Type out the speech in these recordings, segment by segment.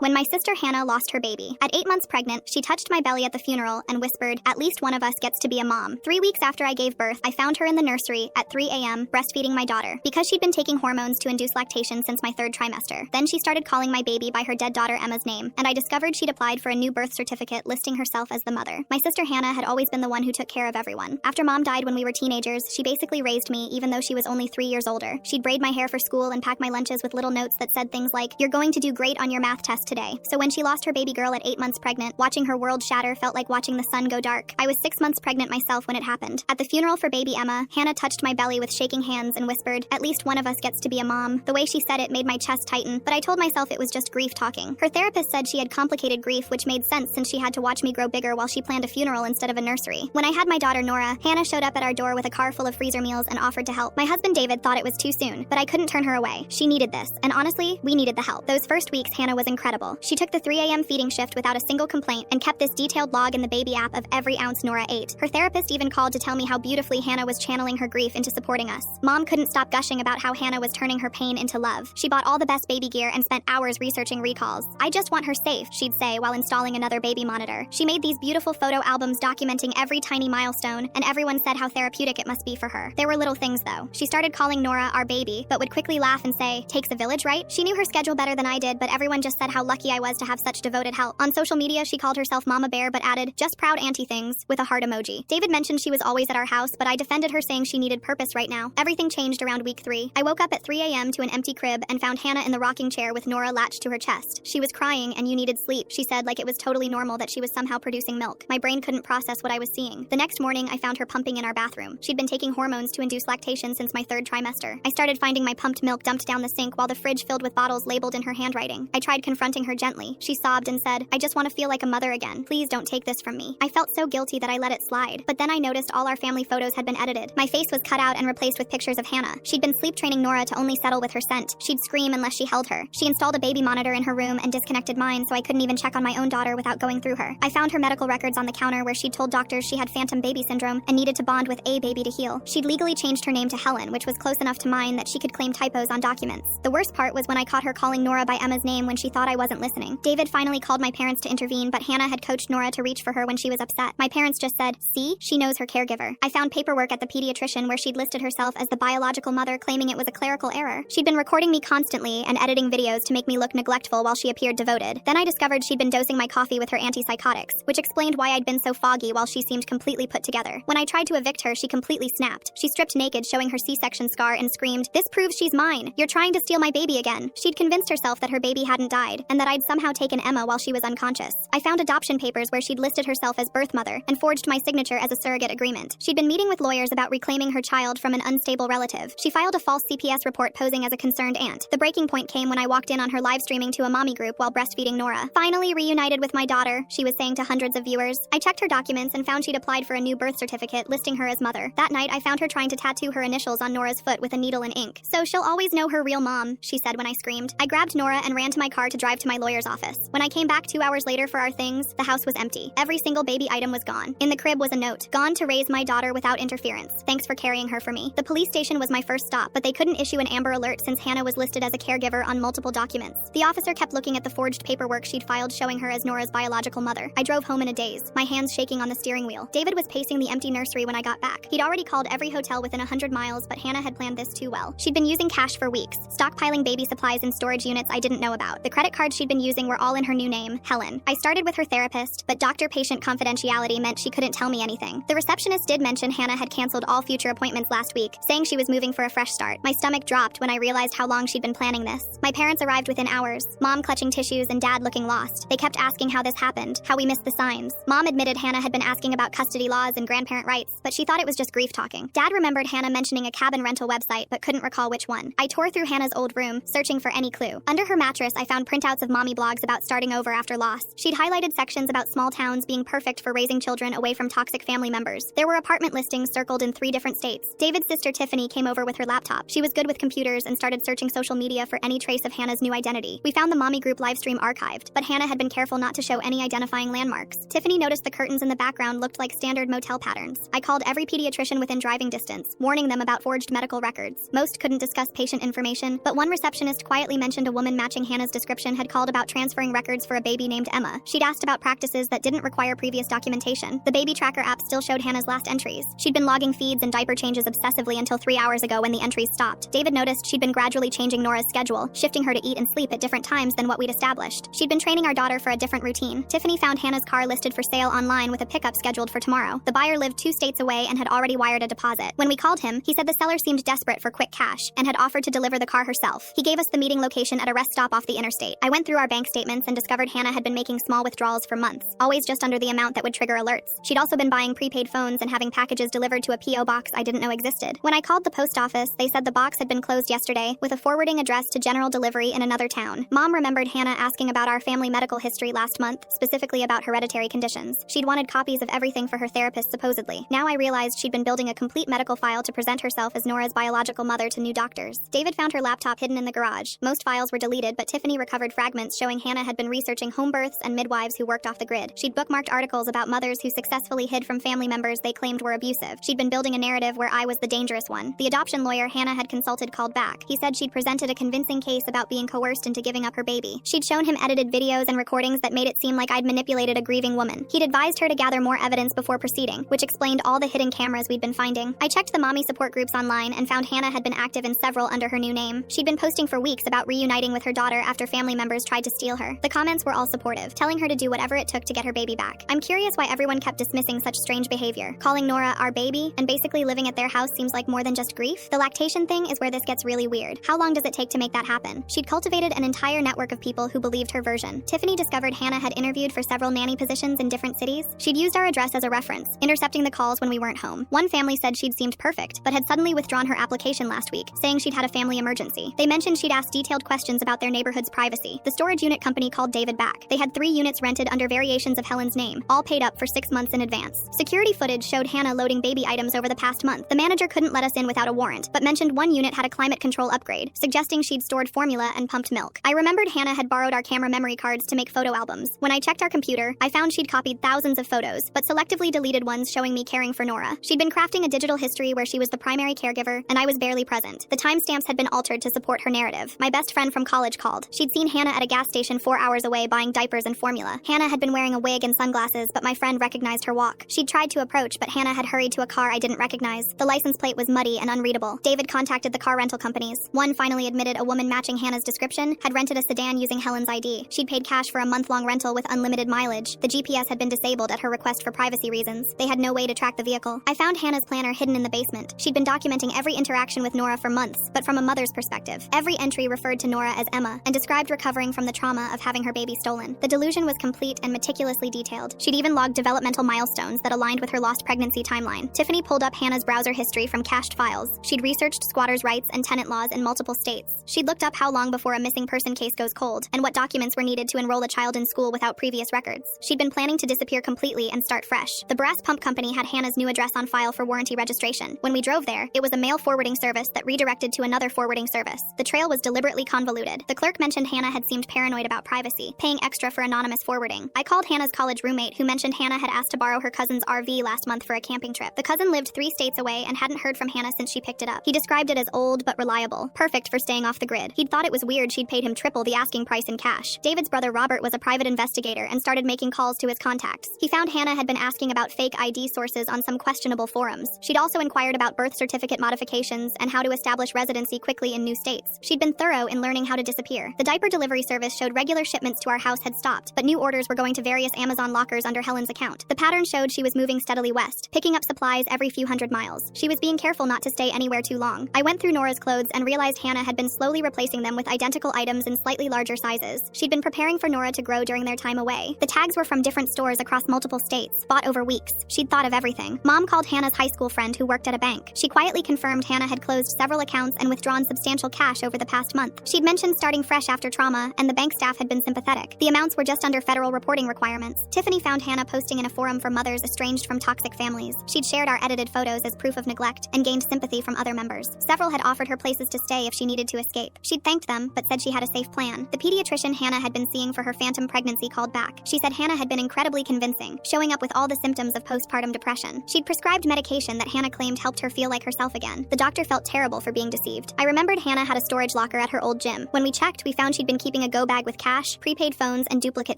When my sister Hannah lost her baby. At 8 months pregnant, she touched my belly at the funeral and whispered, "At least one of us gets to be a mom." 3 weeks after I gave birth, I found her in the nursery at 3 a.m. breastfeeding my daughter, because she'd been taking hormones to induce lactation since my 3rd trimester. Then she started calling my baby by her dead daughter Emma's name, and I discovered she'd applied for a new birth certificate listing herself as the mother. My sister Hannah had always been the one who took care of everyone. After mom died when we were teenagers, she basically raised me even though she was only 3 years older. She'd braid my hair for school and pack my lunches with little notes that said things like, "You're going to do great on your math test today." So when she lost her baby girl at 8 months pregnant, watching her world shatter felt like watching the sun go dark. I was 6 months pregnant myself when it happened. At the funeral for baby Emma, Hannah touched my belly with shaking hands and whispered, "At least one of us gets to be a mom." The way she said it made my chest tighten, but I told myself it was just grief talking. Her therapist said she had complicated grief, which made sense since she had to watch me grow bigger while she planned a funeral instead of a nursery. When I had my daughter Nora, Hannah showed up at our door with a car full of freezer meals and offered to help. My husband David thought it was too soon, but I couldn't turn her away. She needed this, and honestly, we needed the help. Those first weeks, Hannah was incredible. She took the 3 a.m. feeding shift without a single complaint and kept this detailed log in the baby app of every ounce Nora ate. Her therapist even called to tell me how beautifully Hannah was channeling her grief into supporting us. Mom couldn't stop gushing about how Hannah was turning her pain into love. She bought all the best baby gear and spent hours researching recalls. "I just want her safe," she'd say while installing another baby monitor. She made these beautiful photo albums documenting every tiny milestone, and everyone said how therapeutic it must be for her. There were little things though. She started calling Nora our baby, but would quickly laugh and say, "Takes a village, right?" She knew her schedule better than I did, but everyone just said how lucky I was to have such devoted help. On social media, she called herself Mama Bear, but added, "Just proud auntie things," with a heart emoji. David mentioned she was always at our house, but I defended her saying she needed purpose right now. Everything changed around week 3. I woke up at 3 a.m. to an empty crib and found Hannah in the rocking chair with Nora latched to her chest. She was crying and "You needed sleep," she said, like it was totally normal that she was somehow producing milk. My brain couldn't process what I was seeing. The next morning, I found her pumping in our bathroom. She'd been taking hormones to induce lactation since my 3rd trimester. I started finding my pumped milk dumped down the sink while the fridge filled with bottles labeled in her handwriting. I tried confronting her gently. She sobbed and said, "I just want to feel like a mother again. Please don't take this from me." I felt so guilty that I let it slide. But then I noticed all our family photos had been edited. My face was cut out and replaced with pictures of Hannah. She'd been sleep training Nora to only settle with her scent. She'd scream unless she held her. She installed a baby monitor in her room and disconnected mine, so I couldn't even check on my own daughter without going through her. I found her medical records on the counter where she'd told doctors she had phantom baby syndrome and needed to bond with a baby to heal. She'd legally changed her name to Helen, which was close enough to mine that she could claim typos on documents. The worst part was when I caught her calling Nora by Emma's name when she thought I wasn't listening. David finally called my parents to intervene, but Hannah had coached Nora to reach for her when she was upset. My parents just said, "See, she knows her caregiver." I found paperwork at the pediatrician where she'd listed herself as the biological mother, claiming it was a clerical error. She'd been recording me constantly and editing videos to make me look neglectful while she appeared devoted. Then I discovered she'd been dosing my coffee with her antipsychotics, which explained why I'd been so foggy while she seemed completely put together. When I tried to evict her, she completely snapped. She stripped naked, showing her C-section scar, and screamed, "This proves she's mine. You're trying to steal my baby again." She'd convinced herself that her baby hadn't died, and that I'd somehow taken Emma while she was unconscious. I found adoption papers where she'd listed herself as birth mother, and forged my signature as a surrogate agreement. She'd been meeting with lawyers about reclaiming her child from an unstable relative. She filed a false CPS report posing as a concerned aunt. The breaking point came when I walked in on her live streaming to a mommy group while breastfeeding Nora. "Finally reunited with my daughter," she was saying to hundreds of viewers. I checked her documents and found she'd applied for a new birth certificate listing her as mother. That night, I found her trying to tattoo her initials on Nora's foot with a needle and ink. "So she'll always know her real mom," she said when I screamed. I grabbed Nora and ran to my car to drive to my lawyer's office. When I came back 2 hours later for our things, the house was empty. Every single baby item was gone. In the crib was a note, "Gone to raise my daughter without interference. Thanks for carrying her for me." The police station was my first stop, but they couldn't issue an Amber Alert since Hannah was listed as a caregiver on multiple documents. The officer kept looking at the forged paperwork she'd filed showing her as Nora's biological mother. I drove home in a daze, my hands shaking on the steering wheel. David was pacing the empty nursery when I got back. He'd already called every hotel within 100 miles, but Hannah had planned this too well. She'd been using cash for weeks, stockpiling baby supplies in storage units I didn't know about. The credit cards she'd been using were all in her new name, Helen. I started with her therapist, but doctor-patient confidentiality meant she couldn't tell me anything. The receptionist did mention Hannah had canceled all future appointments last week, saying she was moving for a fresh start. My stomach dropped when I realized how long she'd been planning this. My parents arrived within hours, Mom clutching tissues and Dad looking lost. They kept asking how this happened, how we missed the signs. Mom admitted Hannah had been asking about custody laws and grandparent rights, but she thought it was just grief talking. Dad remembered Hannah mentioning a cabin rental website, but couldn't recall which one. I tore through Hannah's old room, searching for any clue. Under her mattress, I found printouts of mommy blogs about starting over after loss. She'd highlighted sections about small towns being perfect for raising children away from toxic family members. There were apartment listings circled in 3 different states. David's sister Tiffany came over with her laptop. She was good with computers and started searching social media for any trace of Hannah's new identity. We found the mommy group livestream archived, but Hannah had been careful not to show any identifying landmarks. Tiffany noticed the curtains in the background looked like standard motel patterns. I called every pediatrician within driving distance, warning them about forged medical records. Most couldn't discuss patient information, but one receptionist quietly mentioned a woman matching Hannah's description had called about transferring records for a baby named Emma. She'd asked about practices that didn't require previous documentation. The baby tracker app still showed Hannah's last entries. She'd been logging feeds and diaper changes obsessively until 3 hours ago when the entries stopped. David noticed she'd been gradually changing Nora's schedule, shifting her to eat and sleep at different times than what we'd established. She'd been training our daughter for a different routine. Tiffany found Hannah's car listed for sale online with a pickup scheduled for tomorrow. The buyer lived 2 states away and had already wired a deposit. When we called him, he said the seller seemed desperate for quick cash and had offered to deliver the car herself. He gave us the meeting location at a rest stop off the interstate. I went through our bank statements and discovered Hannah had been making small withdrawals for months, always just under the amount that would trigger alerts. She'd also been buying prepaid phones and having packages delivered to a P.O. box I didn't know existed. When I called the post office, they said the box had been closed yesterday, with a forwarding address to general delivery in another town. Mom remembered Hannah asking about our family medical history last month, specifically about hereditary conditions. She'd wanted copies of everything for her therapist, supposedly. Now I realized she'd been building a complete medical file to present herself as Nora's biological mother to new doctors. David found her laptop hidden in the garage. Most files were deleted, but Tiffany recovered fragments showing Hannah had been researching home births and midwives who worked off the grid. She'd bookmarked articles about mothers who successfully hid from family members they claimed were abusive. She'd been building a narrative where I was the dangerous one. The adoption lawyer Hannah had consulted called back. He said she'd presented a convincing case about being coerced into giving up her baby. She'd shown him edited videos and recordings that made it seem like I'd manipulated a grieving woman. He'd advised her to gather more evidence before proceeding, which explained all the hidden cameras we'd been finding. I checked the mommy support groups online and found Hannah had been active in several under her new name. She'd been posting for weeks about reuniting with her daughter after family members tried to steal her. The comments were all supportive, telling her to do whatever it took to get her baby back. I'm curious why everyone kept dismissing such strange behavior. Calling Nora our baby and basically living at their house seems like more than just grief. The lactation thing is where this gets really weird. How long does it take to make that happen? She'd cultivated an entire network of people who believed her version. Tiffany discovered Hannah had interviewed for several nanny positions in different cities. She'd used our address as a reference, intercepting the calls when we weren't home. One family said she'd seemed perfect, but had suddenly withdrawn her application last week, saying she'd had a family emergency. They mentioned she'd asked detailed questions about their neighborhood's privacy. The storage unit company called David back. They had 3 units rented under variations of Helen's name, all paid up for 6 months in advance. Security footage showed Hannah loading baby items over the past month. The manager couldn't let us in without a warrant, but mentioned one unit had a climate control upgrade, suggesting she'd stored formula and pumped milk. I remembered Hannah had borrowed our camera memory cards to make photo albums. When I checked our computer, I found she'd copied thousands of photos, but selectively deleted ones showing me caring for Nora. She'd been crafting a digital history where she was the primary caregiver, and I was barely present. The timestamps had been altered to support her narrative. My best friend from college called. She'd seen Hannah at a gas station 4 hours away buying diapers and formula. Hannah had been wearing a wig and sunglasses, but my friend recognized her walk. She'd tried to approach, but Hannah had hurried to a car I didn't recognize. The license plate was muddy and unreadable. David contacted the car rental companies. One finally admitted a woman matching Hannah's description had rented a sedan using Helen's ID. She'd paid cash for a month-long rental with unlimited mileage. The GPS had been disabled at her request for privacy reasons. They had no way to track the vehicle. I found Hannah's planner hidden in the basement. She'd been documenting every interaction with Nora for months, but from a mother's perspective. Every entry referred to Nora as Emma and described recovering from the trauma of having her baby stolen. The delusion was complete and meticulously detailed. She'd even logged developmental milestones that aligned with her lost pregnancy timeline. Tiffany pulled up Hannah's browser history from cached files. She'd researched squatters' rights and tenant laws in multiple states. She'd looked up how long before a missing person case goes cold, and what documents were needed to enroll a child in school without previous records. She'd been planning to disappear completely and start fresh. The brass pump company had Hannah's new address on file for warranty registration. When we drove there, it was a mail forwarding service that redirected to another forwarding service. The trail was deliberately convoluted. The clerk mentioned Hannah had seemed paranoid about privacy, paying extra for anonymous forwarding. I called Hannah's college roommate, who mentioned Hannah had asked to borrow her cousin's RV last month for a camping trip. The cousin lived 3 states away and hadn't heard from Hannah since she picked it up. He described it as old but reliable, perfect for staying off the grid. He'd thought it was weird she'd paid him triple the asking price in cash. David's brother Robert was a private investigator and started making calls to his contacts. He found Hannah had been asking about fake ID sources on some questionable forums. She'd also inquired about birth certificate modifications and how to establish residency quickly in new states. She'd been thorough in learning how to disappear. The diaper delivery service showed regular shipments to our house had stopped, but new orders were going to various Amazon lockers under Helen's account. The pattern showed she was moving steadily west, picking up supplies every few hundred miles. She was being careful not to stay anywhere too long. I went through Nora's clothes and realized Hannah had been slowly replacing them with identical items in slightly larger sizes. She'd been preparing for Nora to grow during their time away. The tags were from different stores across multiple states, bought over weeks. She'd thought of everything. Mom called Hannah's high school friend who worked at a bank. She quietly confirmed Hannah had closed several accounts and withdrawn substantial cash over the past month. She'd mentioned starting fresh after trauma, and the bank staff had been sympathetic. The amounts were just under federal reporting requirements. Tiffany found Hannah posting in a forum for mothers estranged from toxic families. She'd shared our edited photos as proof of neglect and gained sympathy from other members. Several had offered her places to stay if she needed to escape. She'd thanked them, but said she had a safe plan. The pediatrician Hannah had been seeing for her phantom pregnancy called back. She said Hannah had been incredibly convincing, showing up with all the symptoms of postpartum depression. She'd prescribed medication that Hannah claimed helped her feel like herself again. The doctor felt terrible for being deceived. I remembered Hannah had a storage locker at her old gym. When we checked, we found she'd been keeping including a go bag with cash, prepaid phones, and duplicate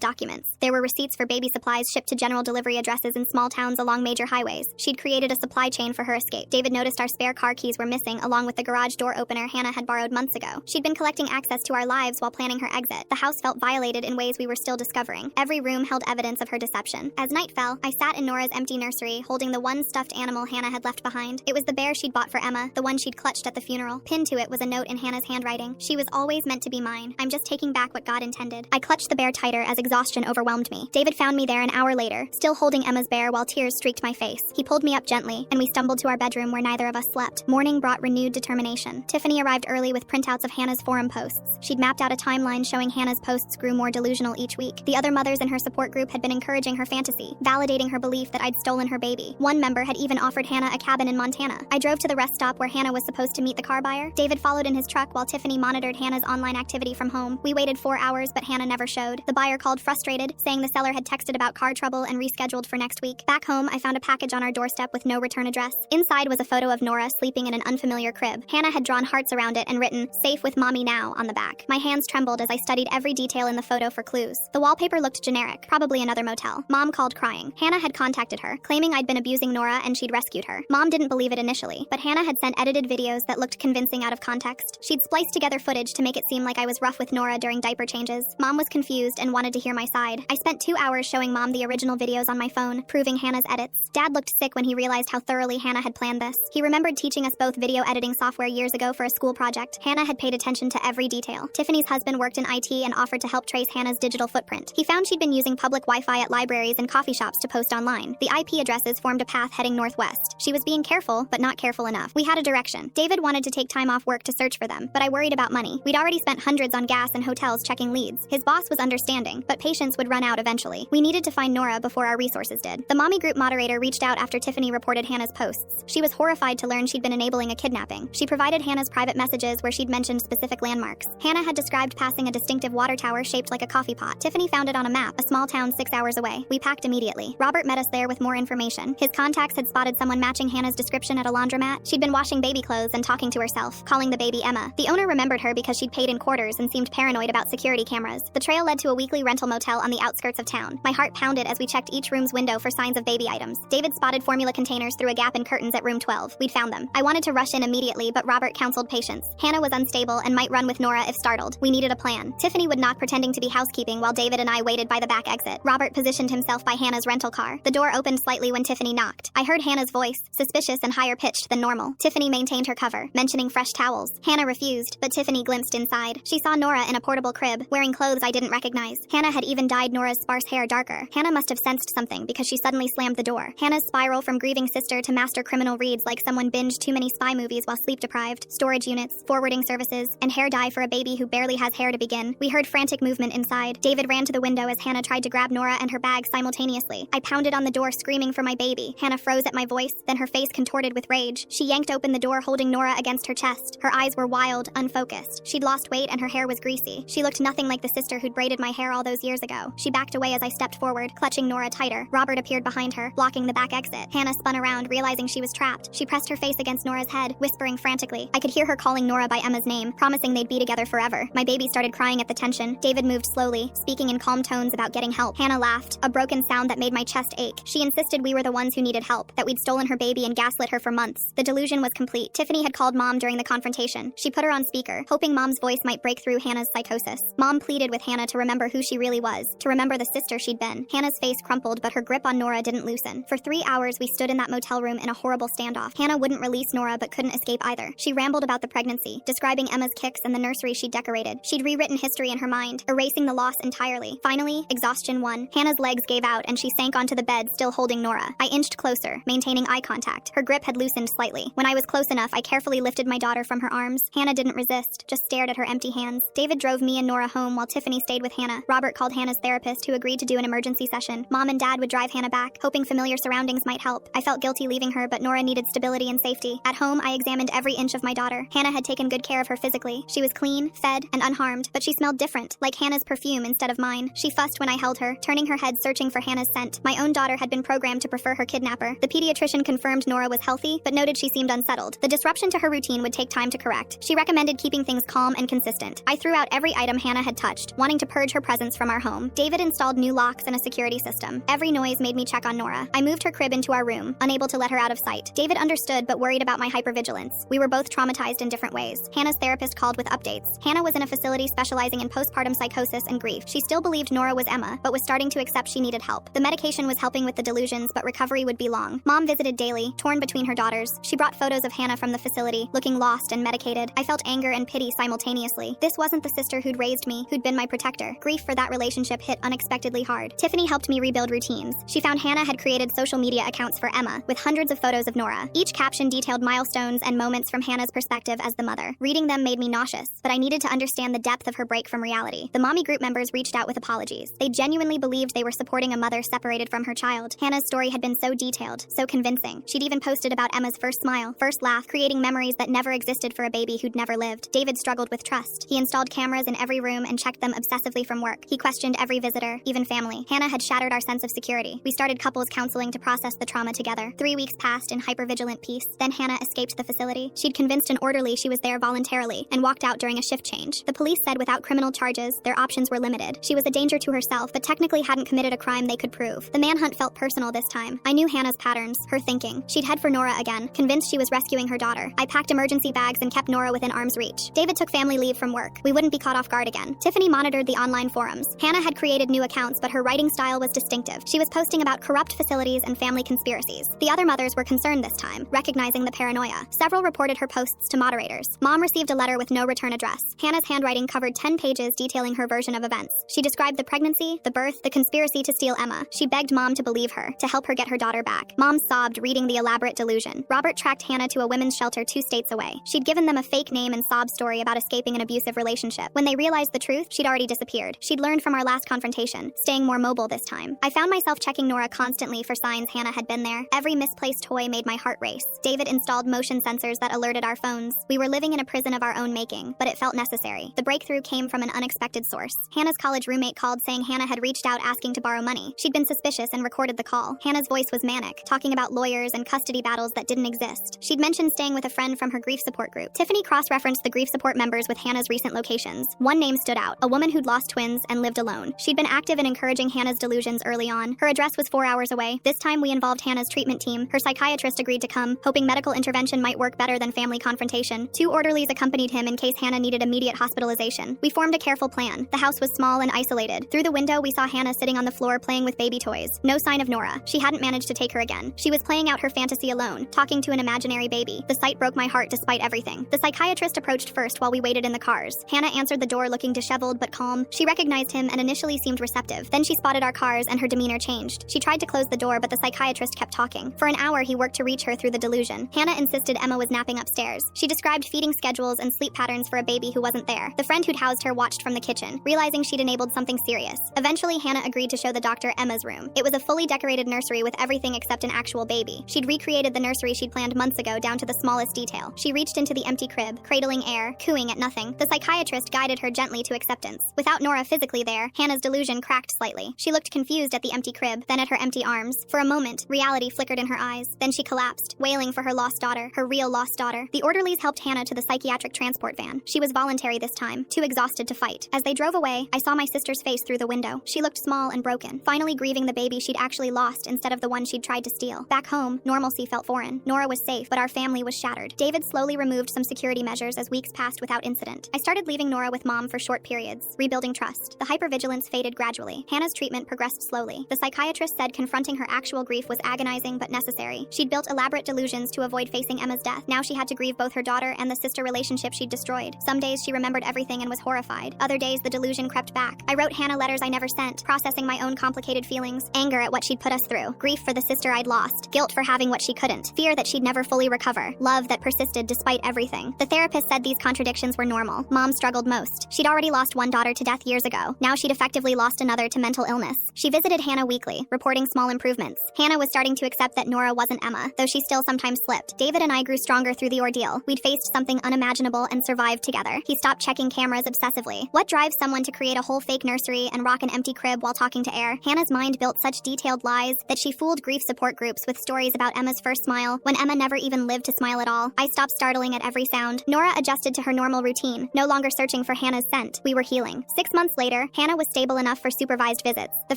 documents. There were receipts for baby supplies shipped to general delivery addresses in small towns along major highways. She'd created a supply chain for her escape. David noticed our spare car keys were missing, along with the garage door opener Hannah had borrowed months ago. She'd been collecting access to our lives while planning her exit. The house felt violated in ways we were still discovering. Every room held evidence of her deception. As night fell, I sat in Nora's empty nursery, holding the one stuffed animal Hannah had left behind. It was the bear she'd bought for Emma, the one she'd clutched at the funeral. Pinned to it was a note in Hannah's handwriting. She was always meant to be mine. I'm just taking back what God intended. I clutched the bear tighter as exhaustion overwhelmed me. David found me there an hour later, still holding Emma's bear while tears streaked my face. He pulled me up gently, and we stumbled to our bedroom where neither of us slept. Morning brought renewed determination. Tiffany arrived early with printouts of Hannah's forum posts. She'd mapped out a timeline showing Hannah's posts grew more delusional each week. The other mothers in her support group had been encouraging her fantasy, validating her belief that I'd stolen her baby. One member had even offered Hannah a cabin in Montana. I drove to the rest stop where Hannah was supposed to meet the car buyer. David followed in his truck while Tiffany monitored Hannah's online activity from home. We waited 4 hours, but Hannah never showed. The buyer called frustrated, saying the seller had texted about car trouble and rescheduled for next week. Back home, I found a package on our doorstep with no return address. Inside was a photo of Nora sleeping in an unfamiliar crib. Hannah had drawn hearts around it and written, "Safe with mommy now," on the back. My hands trembled as I studied every detail in the photo for clues. The wallpaper looked generic, probably another motel. Mom called crying. Hannah had contacted her, claiming I'd been abusing Nora and she'd rescued her. Mom didn't believe it initially, but Hannah had sent edited videos that looked convincing out of context. She'd spliced together footage to make it seem like I was rough with Nora during diaper changes. Mom was confused and wanted to hear my side. I spent 2 hours showing Mom the original videos on my phone, proving Hannah's edits. Dad looked sick when he realized how thoroughly Hannah had planned this. He remembered teaching us both video editing software years ago for a school project. Hannah had paid attention to every detail. Tiffany's husband worked in IT and offered to help trace Hannah's digital footprint. He found she'd been using public Wi-Fi at libraries and coffee shops to post online. The IP addresses formed a path heading northwest. She was being careful, but not careful enough. We had a direction. David wanted to take time off work to search for them, but I worried about money. We'd already spent hundreds on gas and hotels checking leads. His boss was understanding, but patience would run out eventually. We needed to find Nora before our resources did. The mommy group moderator reached out after Tiffany reported Hannah's posts. She was horrified to learn she'd been enabling a kidnapping. She provided Hannah's private messages where she'd mentioned specific landmarks. Hannah had described passing a distinctive water tower shaped like a coffee pot. Tiffany found it on a map, a small town 6 hours away. We packed immediately. Robert met us there with more information. His contacts had spotted someone matching Hannah's description at a laundromat. She'd been washing baby clothes and talking to herself, calling the baby Emma. The owner remembered her because she'd paid in quarters and seemed paranoid about security cameras. The trail led to a weekly rental motel on the outskirts of town. My heart pounded as we checked each room's window for signs of baby items. David spotted formula containers through a gap in curtains at room 12. We'd found them. I wanted to rush in immediately, but Robert counseled patience. Hannah was unstable and might run with Nora if startled. We needed a plan. Tiffany would knock pretending to be housekeeping while David and I waited by the back exit. Robert positioned himself by Hannah's rental car. The door opened slightly when Tiffany knocked. I heard Hannah's voice, suspicious and higher pitched than normal. Tiffany maintained her cover, mentioning fresh towels. Hannah refused, but Tiffany glimpsed inside. She saw Nora in a portable crib, wearing clothes I didn't recognize. Hannah had even dyed Nora's sparse hair darker. Hannah must have sensed something because she suddenly slammed the door. Hannah's spiral from grieving sister to master criminal reads like someone binged too many spy movies while sleep deprived. Storage units, forwarding services, and hair dye for a baby who barely has hair to begin. We heard frantic movement inside. David ran to the window as Hannah tried to grab Nora and her bag simultaneously. I pounded on the door screaming for my baby. Hannah froze at my voice, then her face contorted with rage. She yanked open the door holding Nora against her chest. Her eyes were wild, unfocused. She'd lost weight and her hair was greasy. She looked nothing like the sister who'd braided my hair all those years ago. She backed away as I stepped forward, clutching Nora tighter. Robert appeared behind her, blocking the back exit. Hannah spun around, realizing she was trapped. She pressed her face against Nora's head, whispering frantically. I could hear her calling Nora by Emma's name, promising they'd be together forever. My baby started crying at the tension. David moved slowly, speaking in calm tones about getting help. Hannah laughed, a broken sound that made my chest ache. She insisted we were the ones who needed help, that we'd stolen her baby and gaslit her for months. The delusion was complete. Tiffany had called Mom during the confrontation. She put her on speaker, hoping Mom's voice might break through Hannah's psychosis. Mom pleaded with Hannah to remember who she really was, to remember the sister she'd been. Hannah's face crumpled, but her grip on Nora didn't loosen. For 3 hours, we stood in that motel room in a horrible standoff. Hannah wouldn't release Nora, but couldn't escape either. She rambled about the pregnancy, describing Emma's kicks and the nursery she'd decorated. She'd rewritten history in her mind, erasing the loss entirely. Finally, exhaustion won. Hannah's legs gave out, and she sank onto the bed, still holding Nora. I inched closer, maintaining eye contact. Her grip had loosened slightly. When I was close enough, I carefully lifted my daughter from her arms. Hannah didn't resist, just stared at her empty hands. David drove me and Nora home while Tiffany stayed with Hannah. Robert called Hannah's therapist, who agreed to do an emergency session. Mom and Dad would drive Hannah back, hoping familiar surroundings might help. I felt guilty leaving her, but Nora needed stability and safety. At home, I examined every inch of my daughter. Hannah had taken good care of her physically. She was clean, fed, and unharmed, but she smelled different, like Hannah's perfume instead of mine. She fussed when I held her, turning her head searching for Hannah's scent. My own daughter had been programmed to prefer her kidnapper. The pediatrician confirmed Nora was healthy, but noted she seemed unsettled. The disruption to her routine would take time to correct. She recommended keeping things calm and consistent. I threw out every every item Hannah had touched, wanting to purge her presence from our home. David installed new locks and a security system. Every noise made me check on Nora. I moved her crib into our room, unable to let her out of sight. David understood but worried about my hypervigilance. We were both traumatized in different ways. Hannah's therapist called with updates. Hannah was in a facility specializing in postpartum psychosis and grief. She still believed Nora was Emma, but was starting to accept she needed help. The medication was helping with the delusions, but recovery would be long. Mom visited daily, torn between her daughters. She brought photos of Hannah from the facility, looking lost and medicated. I felt anger and pity simultaneously. This wasn't the sister who'd raised me, who'd been my protector. Grief for that relationship hit unexpectedly hard. Tiffany helped me rebuild routines. She found Hannah had created social media accounts for Emma, with hundreds of photos of Nora. Each caption detailed milestones and moments from Hannah's perspective as the mother. Reading them made me nauseous, but I needed to understand the depth of her break from reality. The mommy group members reached out with apologies. They genuinely believed they were supporting a mother separated from her child. Hannah's story had been so detailed, so convincing. She'd even posted about Emma's first smile, first laugh, creating memories that never existed for a baby who'd never lived. David struggled with trust. He installed cameras in every room and checked them obsessively from work. He questioned every visitor, even family. Hannah had shattered our sense of security. We started couples counseling to process the trauma together. 3 weeks passed in hypervigilant peace. Then Hannah escaped the facility. She'd convinced an orderly she was there voluntarily and walked out during a shift change. The police said without criminal charges, their options were limited. She was a danger to herself, but technically hadn't committed a crime they could prove. The manhunt felt personal this time. I knew Hannah's patterns, her thinking. She'd head for Nora again, convinced she was rescuing her daughter. I packed emergency bags and kept Nora within arm's reach. David took family leave from work. We wouldn't be caught off guard again. Tiffany monitored the online forums. Hannah had created new accounts, but her writing style was distinctive. She was posting about corrupt facilities and family conspiracies. The other mothers were concerned this time, recognizing the paranoia. Several reported her posts to moderators. Mom received a letter with no return address. Hannah's handwriting covered 10 pages detailing her version of events. She described the pregnancy, the birth, the conspiracy to steal Emma. She begged Mom to believe her, to help her get her daughter back. Mom sobbed reading the elaborate delusion. Robert tracked Hannah to a women's shelter 2 states away. She'd given them a fake name and sob story about escaping an abusive relationship. When they realized the truth, she'd already disappeared. She'd learned from our last confrontation, staying more mobile this time. I found myself checking Nora constantly for signs Hannah had been there. Every misplaced toy made my heart race. David installed motion sensors that alerted our phones. We were living in a prison of our own making, but it felt necessary. The breakthrough came from an unexpected source. Hannah's college roommate called saying Hannah had reached out asking to borrow money. She'd been suspicious and recorded the call. Hannah's voice was manic, talking about lawyers and custody battles that didn't exist. She'd mentioned staying with a friend from her grief support group. Tiffany cross-referenced the grief support members with Hannah's recent locations. One name stood out, a woman who'd lost twins and lived alone. She'd been active in encouraging Hannah's delusions early on. Her address was 4 hours away. This time we involved Hannah's treatment team. Her psychiatrist agreed to come, hoping medical intervention might work better than family confrontation. 2 orderlies accompanied him in case Hannah needed immediate hospitalization. We formed a careful plan. The house was small and isolated. Through the window, we saw Hannah sitting on the floor playing with baby toys. No sign of Nora. She hadn't managed to take her again. She was playing out her fantasy alone, talking to an imaginary baby. The sight broke my heart despite everything. The psychiatrist approached first while we waited in the cars. Hannah answered the door looking disheveled but calm. She recognized him and initially seemed receptive. Then she spotted our cars and her demeanor changed. She tried to close the door, but the psychiatrist kept talking. For an hour, he worked to reach her through the delusion. Hannah insisted Emma was napping upstairs. She described feeding schedules and sleep patterns for a baby who wasn't there. The friend who'd housed her watched from the kitchen, realizing she'd enabled something serious. Eventually, Hannah agreed to show the doctor Emma's room. It was a fully decorated nursery with everything except an actual baby. She'd recreated the nursery she'd planned months ago down to the smallest detail. She reached into the empty crib, cradling air, cooing at nothing. The psychiatrist guided her gently to acceptance. Without Nora physically there, Hannah's delusion cracked slightly. She looked confused at the empty crib, then at her empty arms. For a moment, reality flickered in her eyes. Then she collapsed, wailing for her lost daughter, her real lost daughter. The orderlies helped Hannah to the psychiatric transport van. She was voluntary this time, too exhausted to fight. As they drove away, I saw my sister's face through the window. She looked small and broken, finally grieving the baby she'd actually lost instead of the one she'd tried to steal. Back home, normalcy felt foreign. Nora was safe, but our family was shattered. David slowly removed some security measures as weeks passed without incident. I started leaving Nora with Mom for short periods, rebuilding trust. The hypervigilance faded gradually. Hannah's treatment progressed slowly. The psychiatrist said confronting her actual grief was agonizing but necessary. She'd built elaborate delusions to avoid facing Emma's death. Now she had to grieve both her daughter and the sister relationship she'd destroyed. Some days she remembered everything and was horrified. Other days the delusion crept back. I wrote Hannah letters I never sent, processing my own complicated feelings, anger at what she'd put us through, grief for the sister I'd lost, guilt for having what she couldn't, fear that she'd never fully recover, love that persisted despite everything. The therapist said these contradictions were normal. Mom struggled most. She'd already lost one daughter to death years ago. Now she'd effectively lost another to mental illness. She visited Hannah weekly, reporting small improvements. Hannah was starting to accept that Nora wasn't Emma, though she still sometimes slipped. David and I grew stronger through the ordeal. We'd faced something unimaginable and survived together. He stopped checking cameras obsessively. What drives someone to create a whole fake nursery and rock an empty crib while talking to air? Hannah's mind built such detailed lies that she fooled grief support groups with stories about Emma's first smile when Emma never even lived to smile at all. I stopped startling at every sound. Nora adjusted to her normal routine, no longer searching for for Hannah's scent. We were healing. 6 months later, Hannah was stable enough for supervised visits. The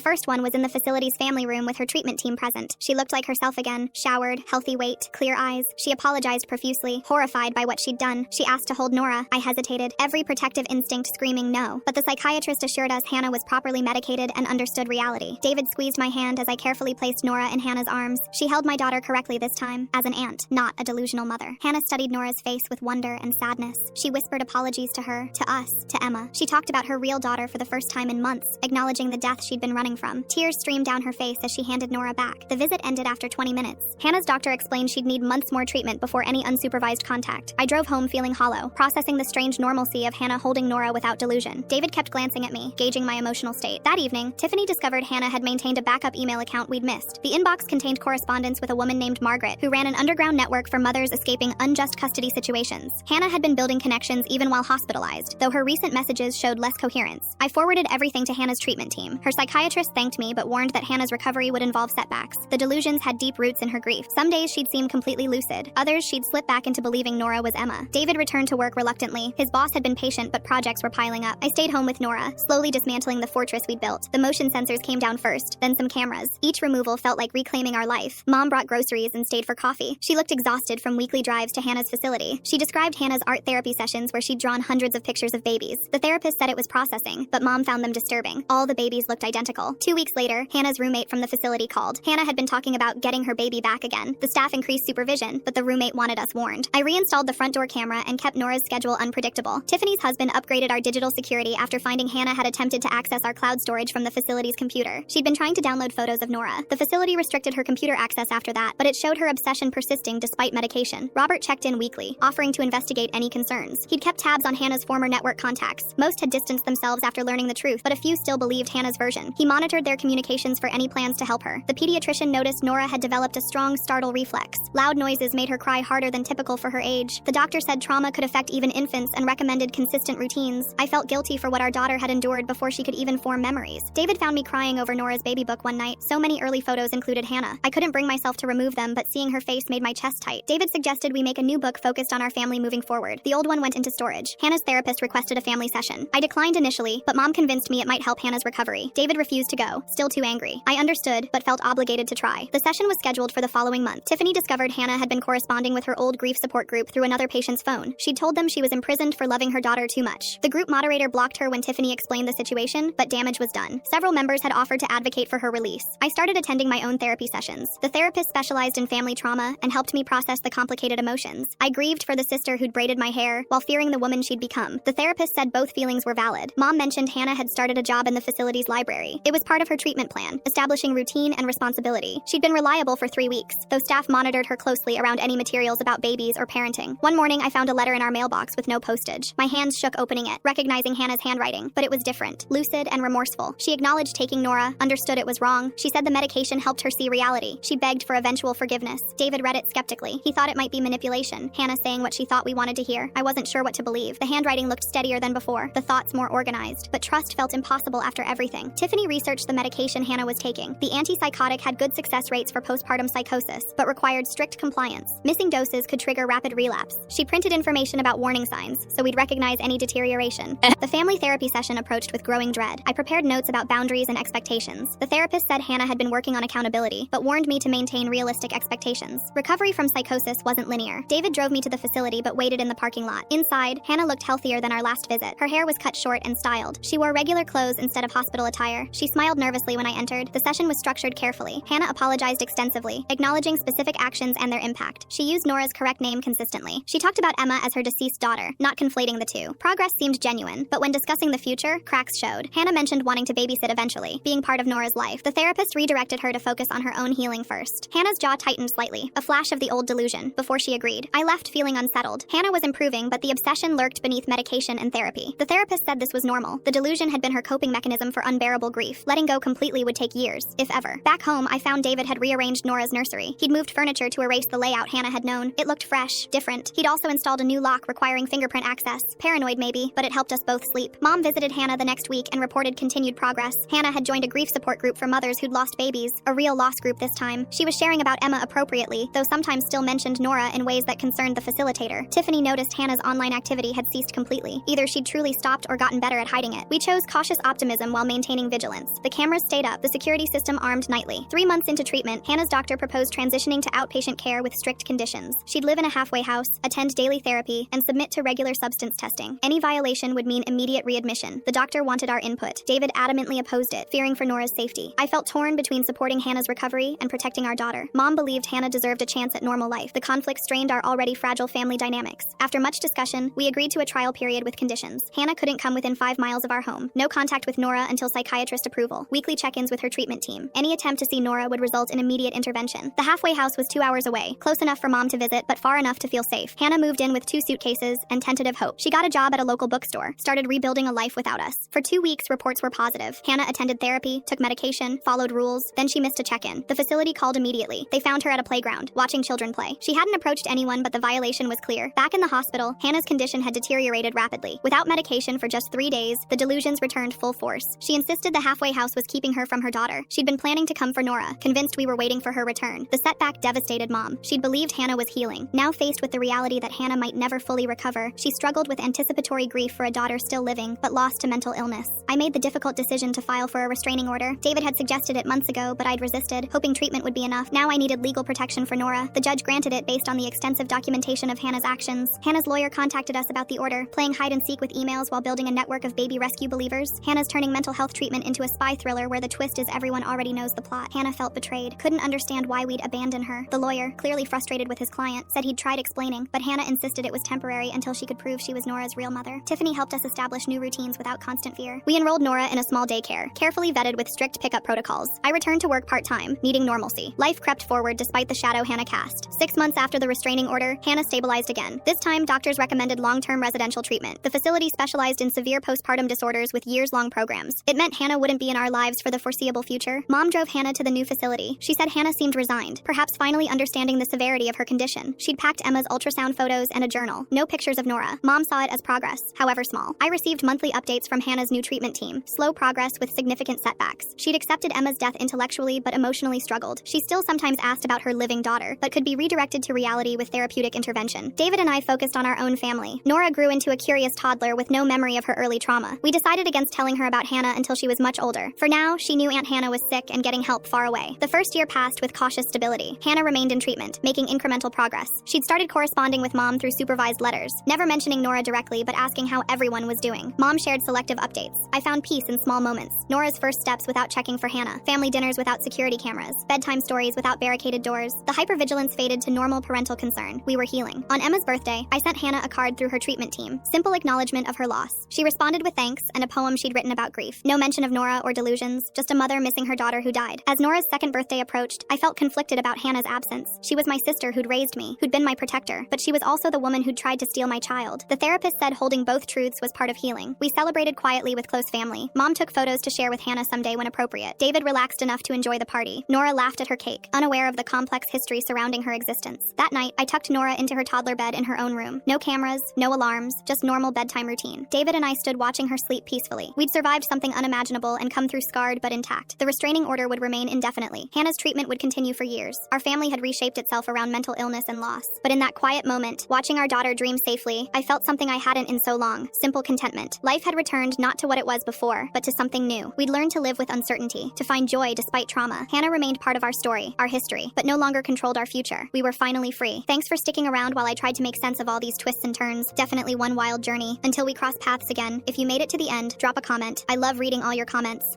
first one was in the facility's family room with her treatment team present. She looked like herself again, showered, healthy weight, clear eyes. She apologized profusely, horrified by what she'd done. She asked to hold Nora. I hesitated, every protective instinct screaming no. But the psychiatrist assured us Hannah was properly medicated and understood reality. David squeezed my hand as I carefully placed Nora in Hannah's arms. She held my daughter correctly this time, as an aunt, not a delusional mother. Hannah studied Nora's face with wonder and sadness. She whispered apologies to her, to us, to Emma. She talked about her real daughter for the first time in months, acknowledging the death she'd been running from. Tears streamed down her face as she handed Nora back. The visit ended after 20 minutes. Hannah's doctor explained she'd need months more treatment before any unsupervised contact. I drove home feeling hollow, processing the strange normalcy of Hannah holding Nora without delusion. David kept glancing at me, gauging my emotional state. That evening, Tiffany discovered Hannah had maintained a backup email account we'd missed. The inbox contained correspondence with a woman named Margaret, who ran an underground network for mothers escaping unjust custody situations. Hannah had been building connections even while hospitalized, though her recent messages showed less coherence. I forwarded everything to Hannah's treatment team. Her psychiatrist thanked me but warned that Hannah's recovery would involve setbacks. The delusions had deep roots in her grief. Some days she'd seem completely lucid. Others she'd slip back into believing Nora was Emma. David returned to work reluctantly. His boss had been patient, but projects were piling up. I stayed home with Nora, slowly dismantling the fortress we'd built. The motion sensors came down first, then some cameras. Each removal felt like reclaiming our life. Mom brought groceries and stayed for coffee. She looked exhausted from weekly drives to Hannah's facility. She described Hannah's art therapy sessions where she'd drawn hundreds of pictures of babies. The therapist said it was processing, but Mom found them disturbing. All the babies looked identical. 2 weeks later, Hannah's roommate from the facility called. Hannah had been talking about getting her baby back again. The staff increased supervision, but the roommate wanted us warned. I reinstalled the front door camera and kept Nora's schedule unpredictable. Tiffany's husband upgraded our digital security after finding Hannah had attempted to access our cloud storage from the facility's computer. She'd been trying to download photos of Nora. The facility restricted her computer access after that, but it showed her obsession persisting despite medication. Robert checked in weekly, offering to investigate any concerns. He'd kept tabs on Hannah's former network contacts. Most had distanced themselves after learning the truth, but a few still believed Hannah's version. He monitored their communications for any plans to help her. The pediatrician noticed Nora had developed a strong startle reflex. Loud noises made her cry harder than typical for her age. The doctor said trauma could affect even infants and recommended consistent routines. I felt guilty for what our daughter had endured before she could even form memories. David found me crying over Nora's baby book one night. So many early photos included Hannah. I couldn't bring myself to remove them, but seeing her face made my chest tight. David suggested we make a new book focused on our family moving forward. The old one went into storage. Hannah's therapist requested a family session. I declined initially, but Mom convinced me it might help Hannah's recovery. David refused to go, still too angry. I understood, but felt obligated to try. The session was scheduled for the following month. Tiffany discovered Hannah had been corresponding with her old grief support group through another patient's phone. She'd told them she was imprisoned for loving her daughter too much. The group moderator blocked her when Tiffany explained the situation, but damage was done. Several members had offered to advocate for her release. I started attending my own therapy sessions. The therapist specialized in family trauma and helped me process the complicated emotions. I grieved for the sister who'd braided my hair while fearing the woman she'd become. The therapist said both feelings were valid. Mom mentioned Hannah had started a job in the facility's library. It was part of her treatment plan, establishing routine and responsibility. She'd been reliable for 3 weeks, though staff monitored her closely around any materials about babies or parenting. One morning, I found a letter in our mailbox with no postage. My hands shook opening it, recognizing Hannah's handwriting, but it was different, lucid and remorseful. She acknowledged taking Nora, understood it was wrong. She said the medication helped her see reality. She begged for eventual forgiveness. David read it skeptically. He thought it might be manipulation, Hannah saying what she thought we wanted to hear. I wasn't sure what to believe. The handwriting looked steadier than before, the thoughts more organized, but trust felt impossible after everything. Tiffany researched the medication Hannah was taking. The antipsychotic had good success rates for postpartum psychosis, but required strict compliance. Missing doses could trigger rapid relapse. She printed information about warning signs, so we'd recognize any deterioration. The family therapy session approached with growing dread. I prepared notes about boundaries and expectations. The therapist said Hannah had been working on accountability, but warned me to maintain realistic expectations. Recovery from psychosis wasn't linear. David drove me to the facility but waited in the parking lot. Inside, Hannah looked healthier than our last visit. Her hair was cut short and styled. She wore regular clothes instead of hospital attire. She smiled nervously when I entered. The session was structured carefully. Hannah apologized extensively, acknowledging specific actions and their impact. She used Nora's correct name consistently. She talked about Emma as her deceased daughter, not conflating the two. Progress seemed genuine, but when discussing the future, cracks showed. Hannah mentioned wanting to babysit eventually, being part of Nora's life. The therapist redirected her to focus on her own healing first. Hannah's jaw tightened slightly, a flash of the old delusion, before she agreed. I left feeling unsettled. Hannah was improving, but the obsession lurked beneath medication and therapy. The therapist said this was normal. The delusion had been her coping mechanism for unbearable grief. Letting go completely would take years, if ever. Back home, I found David had rearranged Nora's nursery. He'd moved furniture to erase the layout Hannah had known. It looked fresh, different. He'd also installed a new lock requiring fingerprint access. Paranoid maybe, but it helped us both sleep. Mom visited Hannah the next week and reported continued progress. Hannah had joined a grief support group for mothers who'd lost babies, a real loss group this time. She was sharing about Emma appropriately, though sometimes still mentioned Nora in ways that concerned the facilitator. Tiffany noticed Hannah's online activity had ceased completely. Either she'd truly stopped or gotten better at hiding it. We chose cautious optimism while maintaining vigilance. The cameras stayed up, the security system armed nightly. 3 months into treatment, Hannah's doctor proposed transitioning to outpatient care with strict conditions. She'd live in a halfway house, attend daily therapy, and submit to regular substance testing. Any violation would mean immediate readmission. The doctor wanted our input. David adamantly opposed it, fearing for Nora's safety. I felt torn between supporting Hannah's recovery and protecting our daughter. Mom believed Hannah deserved a chance at normal life. The conflict strained our already fragile family dynamics. After much discussion, we agreed to a trial period with conditions. Hannah couldn't come within 5 miles of our home. No contact with Nora until psychiatrist approval. Weekly check-ins with her treatment team. Any attempt to see Nora would result in immediate intervention. The halfway house was 2 hours away, close enough for Mom to visit, but far enough to feel safe. Hannah moved in with 2 suitcases and tentative hope. She got a job at a local bookstore, started rebuilding a life without us. For 2 weeks, reports were positive. Hannah attended therapy, took medication, followed rules, then she missed a check-in. The facility called immediately. They found her at a playground, watching children play. She hadn't approached anyone, but the violation was clear. Back in the hospital, Hannah's condition had deteriorated rapidly. Without medication for just 3 days, the delusions returned full force. She insisted the halfway house was keeping her from her daughter. She'd been planning to come for Nora, convinced we were waiting for her return. The setback devastated Mom. She'd believed Hannah was healing. Now faced with the reality that Hannah might never fully recover, she struggled with anticipatory grief for a daughter still living, but lost to mental illness. I made the difficult decision to file for a restraining order. David had suggested it months ago, but I'd resisted, hoping treatment would be enough. Now I needed legal protection for Nora. The judge granted it based on the extensive documentation of Hannah's actions. Hannah's lawyer contacted us about the order, playing hide and seek with emails while building a network of baby rescue believers. Hannah's turning mental health treatment into a spy thriller where the twist is everyone already knows the plot. Hannah felt betrayed, couldn't understand why we'd abandon her. The lawyer, clearly frustrated with his client, said he'd tried explaining, but Hannah insisted it was temporary until she could prove she was Nora's real mother. Tiffany helped us establish new routines without constant fear. We enrolled Nora in a small daycare, carefully vetted with strict pickup protocols. I returned to work part-time, needing normalcy. Life crept forward despite the shadow Hannah cast. 6 months after the restraining order, Hannah stabilized again. This time, doctors recommended long-term residential treatment. The facility specialized in severe postpartum disorders with years-long programs. It meant Hannah wouldn't be in our lives for the foreseeable future. Mom drove Hannah to the new facility. She said Hannah seemed resigned, perhaps finally understanding the severity of her condition. She'd packed Emma's ultrasound photos and a journal. No pictures of Nora. Mom saw it as progress, however small. I received monthly updates from Hannah's new treatment team. Slow progress with significant setbacks. She'd accepted Emma's death intellectually but emotionally struggled. She still sometimes asked about her living daughter, but could be redirected to reality with therapeutic intervention. David and I focused on our own family. Nora grew into a curious toddler with no memory of her early trauma. We decided against telling her about Hannah until she was much older. For now, she knew Aunt Hannah was sick and getting help far away. The first year passed with cautious stability. Hannah remained in treatment, making incremental progress. She'd started corresponding with Mom through supervised letters, never mentioning Nora directly but asking how everyone was doing. Mom shared selective updates. I found peace in small moments. Nora's first steps without checking for Hannah. Family dinners without security cameras. Bedtime stories without barricaded doors. The hypervigilance faded to normal parental concern. We were healing. On Emma's birthday, I sent Hannah a card through her treatment team. Simple acknowledgement of her loss. She responded with thanks and a poem she'd written about grief. No mention of Nora or delusions, just a mother missing her daughter who died. As Nora's second birthday approached, I felt conflicted about Hannah's absence. She was my sister who'd raised me, who'd been my protector, but she was also the woman who'd tried to steal my child. The therapist said holding both truths was part of healing. We celebrated quietly with close family. Mom took photos to share with Hannah someday when appropriate. David relaxed enough to enjoy the party. Nora laughed at her cake, unaware of the complex history surrounding her existence. That night, I tucked Nora into her toddler bed in her own room. No cameras, no alarms, just normal bedtime routine. David and I stood watching her sleep peacefully. We'd survived something unimaginable and come through scarred but intact. The restraining order would remain indefinitely. Hannah's treatment would continue for years. Our family had reshaped itself around mental illness and loss. But in that quiet moment, watching our daughter dream safely, I felt something I hadn't in so long. Simple contentment. Life had returned not to what it was before, but to something new. We'd learned to live with uncertainty, to find joy despite trauma. Hannah remained part of our story, our history, but no longer controlled our future. We were finally free. Thanks for sticking around while I tried to make sense of all these twists and turns. Definitely one wild journey. Until we cross paths again, if you made it to the end, drop a comment. I love reading all your comments.